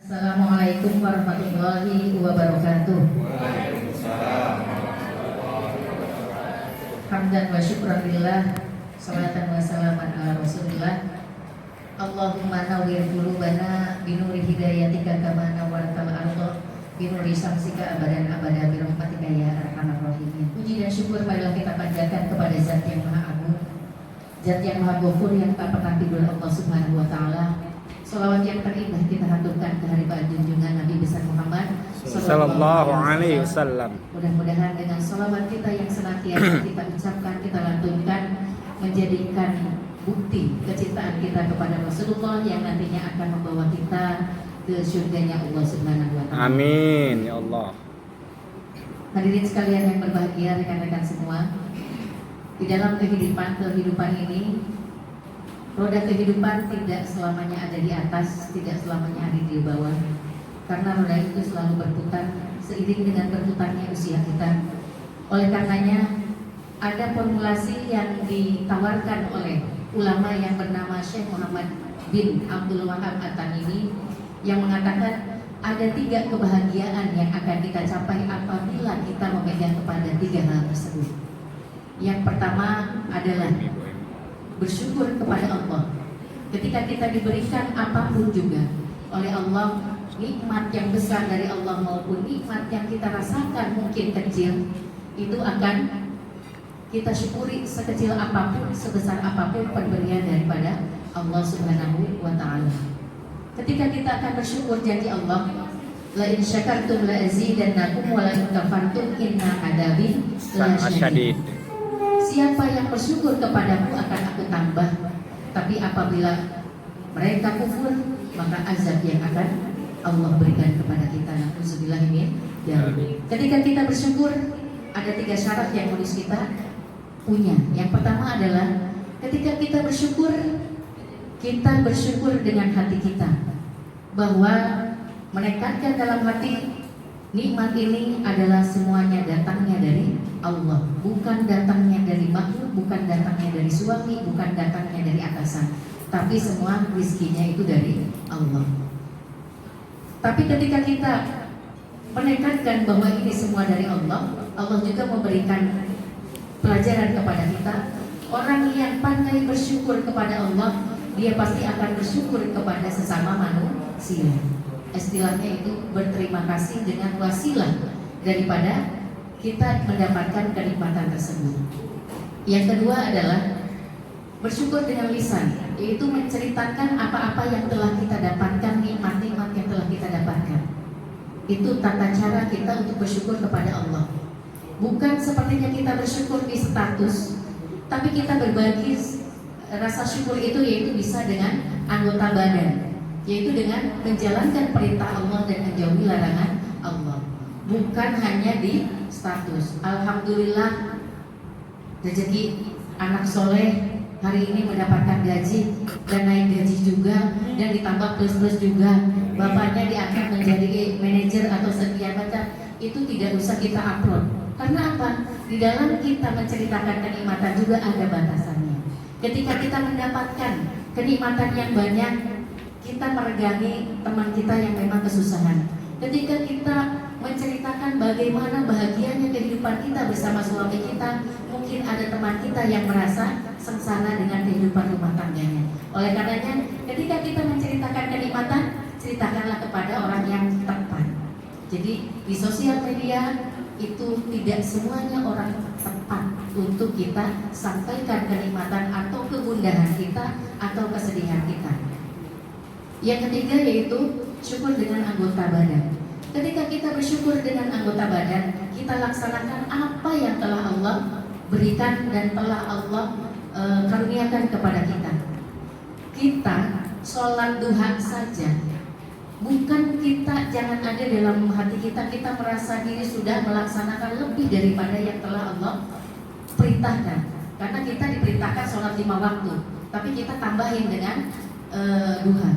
Assalamualaikum warahmatullahi wabarakatuh. Hamdan wa syukran lillah, salatan wa salaman ala rasulillah. Allahumma nawwir qulubana binuri hidayatika kama nawwartal ardha binuri syamsika abadan abada bi rahmatika ya arhamar rahimin. Puji dan syukur marilah kita panjatkan kepada Zat yang Maha Agung, Zat yang Maha Ghafur yang tak pernah tidur, Allah Subhanahu wa taala. Salawat yang terindah kita haturkan ke hadirat junjungan Nabi besar Muhammad Sallallahu Alaihi Wasallam. Mudah-mudahan dengan salawat kita yang senantiasa kita ucapkan, kita lantunkan, menjadikan bukti kecintaan kita kepada Rasulullah yang nantinya akan membawa kita ke surganya Allah Subhanahu wa taala. Amin ya Allah. Hadirin sekalian yang berbahagia, rekan-rekan semua, di dalam kehidupan ini, roda kehidupan tidak selamanya ada di atas, tidak selamanya ada di bawah. Karena roda itu selalu berputar seiring dengan berputarnya usia kita. Oleh karenanya ada formulasi yang ditawarkan oleh ulama yang bernama Syekh Muhammad bin Abdul Wahab At-Tamimi yang mengatakan ada 3 kebahagiaan yang akan kita capai apabila kita memegang kepada 3 hal tersebut. Yang pertama adalah bersyukur kepada Allah. Ketika kita diberikan apapun juga oleh Allah, nikmat yang besar dari Allah maupun nikmat yang kita rasakan mungkin kecil, itu akan kita syukuri sekecil apapun, sebesar apapun pemberian daripada Allah Subhanahu wa taala. Ketika kita akan bersyukur, janji Allah, la in syakartum la azidannakum wa la in kafartum inna adabi lasyadid. Siapa yang bersyukur kepadamu akan aku tambah, tapi apabila mereka kufur, maka azab yang akan Allah berikan kepada kita. Na'udzubillah min dzalik. Ketika kita bersyukur, ada 3 syarat yang harus kita punya. Yang pertama adalah ketika kita bersyukur dengan hati kita, bahwa menekatkan dalam hati nikmat ini adalah semuanya datangnya dari Allah, bukan datangnya dari makhluk, bukan datangnya dari suami, bukan datangnya dari atasan, tapi semua rizkinya itu dari Allah. Tapi ketika kita menekankan bahwa ini semua dari Allah, Allah juga memberikan pelajaran kepada kita. Orang yang pandai bersyukur kepada Allah, dia pasti akan bersyukur kepada sesama manusia. Istilahnya itu berterima kasih dengan wasilah daripada kita mendapatkan kenikmatan tersebut. Yang kedua adalah bersyukur dengan lisan, yaitu menceritakan apa-apa yang telah kita dapatkan, nikmat-nikmat yang telah kita dapatkan. Itu tata cara kita untuk bersyukur kepada Allah. Bukan sepertinya kita bersyukur di status, tapi kita berbagi rasa syukur itu, yaitu bisa dengan anggota badan, yaitu dengan menjalankan perintah Allah dan menjauhi larangan Allah. Bukan hanya di status. Alhamdulillah rezeki anak soleh hari ini mendapatkan gaji dan naik gaji juga, dan ditambah plus juga, bapaknya diangkat menjadi manajer atau sekian macam. Itu tidak usah kita upload. Karena apa? Di dalam kita menceritakan kenikmatan juga ada batasannya. Ketika kita mendapatkan kenikmatan yang banyak, kita meregangi teman kita yang memang kesusahan. Ketika kita menceritakan bagaimana bahagianya kehidupan kita bersama suami kita, mungkin ada teman kita yang merasa sengsara dengan kehidupan rumah tangganya. Oleh karenanya, ketika kita menceritakan kenikmatan, ceritakanlah kepada orang yang tepat. Jadi di sosial media itu tidak semuanya orang tepat untuk kita sampaikan kenikmatan atau kegundahan kita atau kesedihan kita. Yang ketiga yaitu syukur dengan anggota badan. Ketika kita bersyukur dengan anggota badan, kita laksanakan apa yang telah Allah berikan dan telah Allah karuniakan kepada kita. Kita sholat duha saja, bukan kita, jangan ada dalam hati kita merasa diri sudah melaksanakan lebih daripada yang telah Allah perintahkan. Karena kita diperintahkan sholat 5 waktu, tapi kita tambahin dengan duha.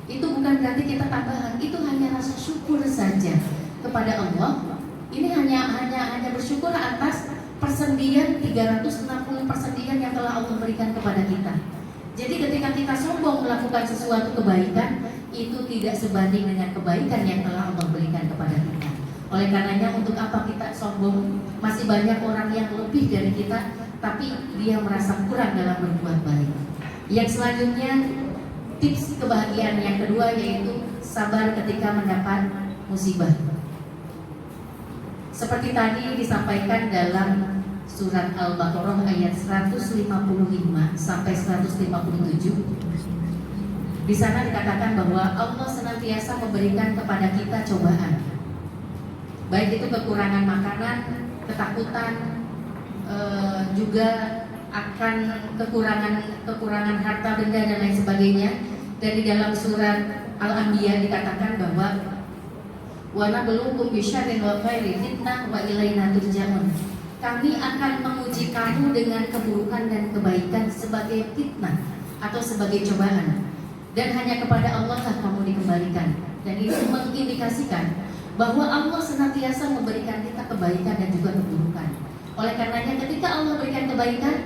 Itu bukan berarti kita tambahan, itu hanya rasa syukur saja kepada Allah. Ini hanya bersyukur atas persendian 360 persendian yang telah Allah berikan kepada kita. Jadi ketika kita sombong melakukan sesuatu kebaikan, itu tidak sebanding dengan kebaikan yang telah Allah berikan kepada kita. Oleh karenanya untuk apa kita sombong? Masih banyak orang yang lebih dari kita, tapi dia merasa kurang dalam berbuat baik. Yang selanjutnya, tips kebahagiaan yang kedua yaitu sabar ketika mendapat musibah. Seperti tadi disampaikan dalam surat Al-Baqarah ayat 155 sampai 157. Di sana dikatakan bahwa Allah senantiasa memberikan kepada kita cobaan. Baik itu kekurangan makanan, ketakutan, juga akan kekurangan harta benda dan lain sebagainya. Dan di dalam surat Al-Anbiya dikatakan bahwa wa nabluukum bisyarri wal khairi fitnah wa ilaina turja'un. Kami akan menguji kamu dengan keburukan dan kebaikan sebagai fitnah atau sebagai cobaan. Dan hanya kepada Allah lah kamu dikembalikan. Dan ini mengindikasikan bahwa Allah senantiasa memberikan kita kebaikan dan juga keburukan. Oleh karenanya ketika Allah berikan kebaikan,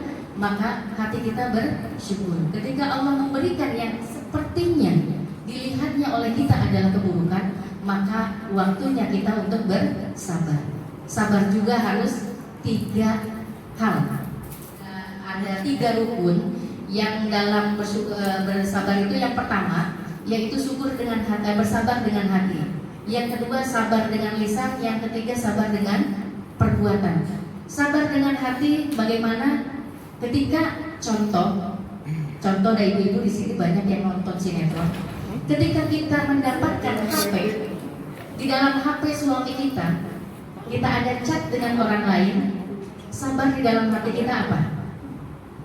maka hati kita bersyukur. Ketika Allah memberikan yang sepertinya dilihatnya oleh kita adalah keburukan, maka waktunya kita untuk bersabar. Sabar juga harus 3 hal. Ada 3 rukun yang dalam bersabar itu. Yang pertama yaitu syukur dengan hati, bersabar dengan hati. Yang kedua sabar dengan lisan. Yang ketiga sabar dengan perbuatan. Sabar dengan hati bagaimana? Ketika contoh dari ibu-ibu di sini banyak yang nonton sinetron. Ketika kita mendapatkan HP, di dalam HP suami kita ada chat dengan orang lain, sabar di dalam hati kita apa?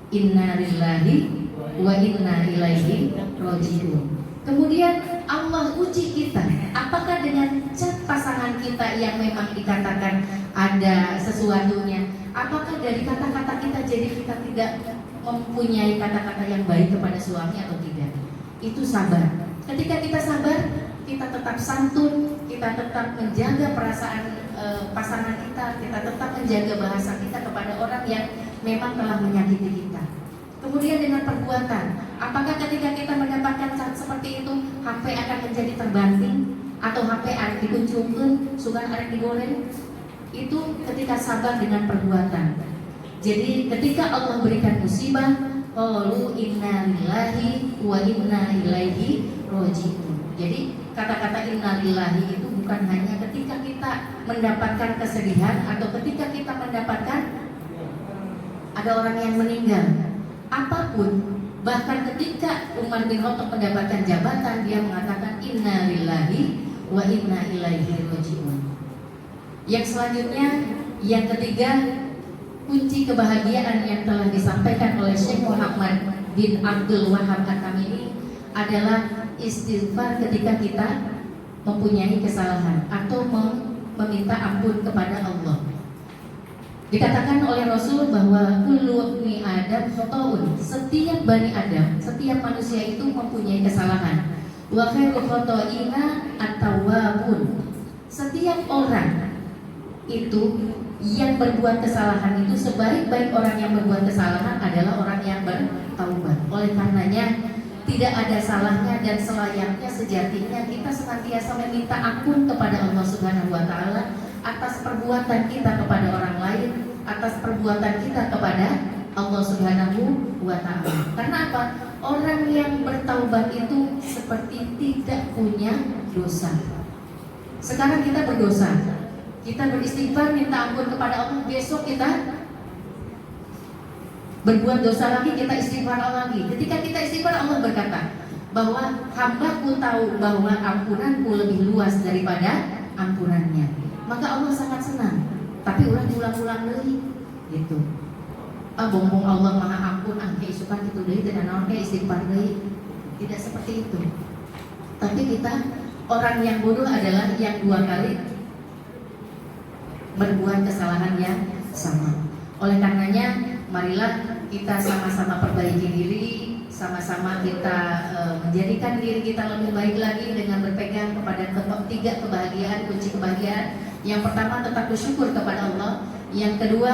Inna lillahi wa inna ilaihi raji'un. Kemudian Allah uji kita, apakah dengan chat pasangan kita yang memang dikatakan ada sesuatunya, apakah dari kata-kata kita jadi kita tidak mempunyai kata-kata yang baik kepada suami atau tidak? Itu sabar. Ketika kita sabar, kita tetap santun, kita tetap menjaga perasaan pasangan kita tetap menjaga bahasa kita kepada orang yang memang telah menyakiti kita. Kemudian dengan perbuatan, apakah ketika kita mendapatkan chat seperti itu, HP akan menjadi terbanting atau HP arek dikuncungkeun, sugan arek digoreng? Itu ketika sabar dengan perbuatan. Jadi ketika Allah berikan musibah, qalu inna lillahi wa inna ilaihi raji'un. Jadi kata-kata inna lillahi itu bukan hanya ketika kita mendapatkan kesedihan atau ketika kita mendapatkan ada orang yang meninggal. Apapun, bahkan ketika Umar bin Khattab mendapatkan jabatan, dia mengatakan inna lillahi wa inna ilaihi raji'un. Yang selanjutnya, yang ketiga, kunci kebahagiaan yang telah disampaikan oleh Syekh Muhammad bin Abdul Wahab At-Tamimi adalah istighfar ketika kita mempunyai kesalahan atau meminta ampun kepada Allah. Dikatakan oleh Rasul bahwa kullu bani Adam khata'un. Setiap bani Adam, setiap manusia itu mempunyai kesalahan. Wa khairu khata'ina at-tawwabun. Setiap orang itu yang berbuat kesalahan itu, sebaik-baik orang yang berbuat kesalahan adalah orang yang bertaubat. Oleh karenanya tidak ada salahnya dan selayaknya sejatinya kita senantiasa meminta ampun kepada Allah Subhanahu wa taala atas perbuatan kita kepada orang lain, atas perbuatan kita kepada Allah Subhanahu wa taala. Karena apa? Orang yang bertaubat itu seperti tidak punya dosa. Sekarang kita berdosa, kita beristighfar minta ampun kepada Allah, besok kita berbuat dosa lagi, kita istighfar lagi. Ketika kita istighfar, Allah berkata bahwa hambaku tahu bahwa ampunanku lebih luas daripada ampunannya. Maka Allah sangat senang. Tapi ulah diulang-ulang deui gitu. Bongbong Allah Maha Ampun, angke isukan kitu deui teh naon ge istighfar deui. Tidak seperti itu. Tapi kita orang yang bodoh adalah yang 2 kali berbuat kesalahan yang sama. Oleh karenanya marilah kita sama-sama perbaiki diri, sama-sama kita menjadikan diri kita lebih baik lagi dengan berpegang kepada 3 kebahagiaan, kunci kebahagiaan. Yang pertama tetap bersyukur kepada Allah. Yang kedua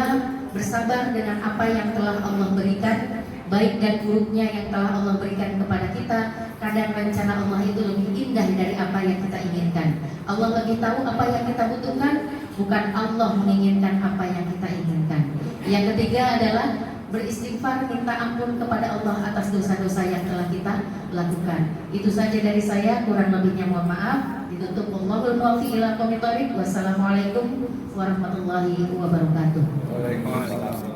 bersabar dengan apa yang telah Allah berikan, baik dan buruknya yang telah Allah berikan kepada kita. kadang rencana Allah itu lebih indah dari apa yang kita inginkan. Allah lebih tahu apa yang kita butuhkan, bukan Allah menginginkan apa yang kita inginkan. Yang ketiga adalah beristighfar, minta ampun kepada Allah atas dosa-dosa yang telah kita lakukan. Itu saja dari saya, kurang lebihnya mohon maaf. Ditutup. Wallahul muwaffiq ila aqwamit thoriq. Wassalamualaikum warahmatullahi wabarakatuh. Waalaikumsalam.